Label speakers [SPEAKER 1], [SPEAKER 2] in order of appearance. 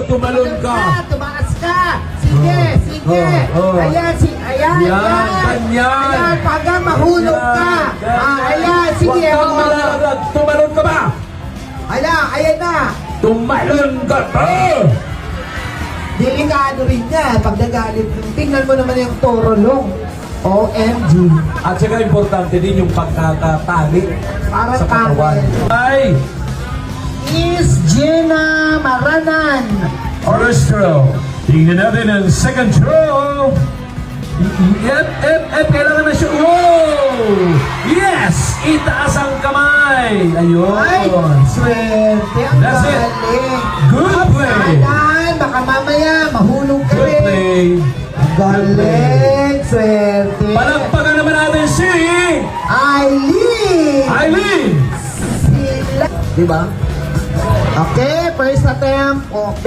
[SPEAKER 1] tumalon ka.
[SPEAKER 2] Tumaas ka. Sige, sige. Ayan, ayan.
[SPEAKER 1] Ganyan.
[SPEAKER 2] Ayan, pagka mahulog ka. Ayan, sige.
[SPEAKER 1] Huwag kang malalaglag. Tumalon ka ba?
[SPEAKER 2] Ayan na.
[SPEAKER 1] Tumalon ka ba?
[SPEAKER 2] Delikado rin yan. Pag nagalit, tingnan mo naman yung torolong. OMG.
[SPEAKER 1] At saka importante din yung pagkakatali
[SPEAKER 2] Para
[SPEAKER 1] sa katawan. Ay!
[SPEAKER 2] Is Gina Maranan.
[SPEAKER 1] First throw. Tingnan natin ang second throw. Kailangan na siya. Wow! Yes! Itaas ang kamay. Ayun.
[SPEAKER 2] Ay, swerte. Ang
[SPEAKER 1] That's it.
[SPEAKER 2] galing.
[SPEAKER 1] Good play.
[SPEAKER 2] Ayan, baka mamaya mahulog ka
[SPEAKER 1] Good
[SPEAKER 2] rin.
[SPEAKER 1] play.
[SPEAKER 2] Ang galing. Swerte.
[SPEAKER 1] Palakpakan naman natin si
[SPEAKER 2] Eileen.
[SPEAKER 1] Eileen.
[SPEAKER 2] Sila. Diba? Okay, first attempt. Okay.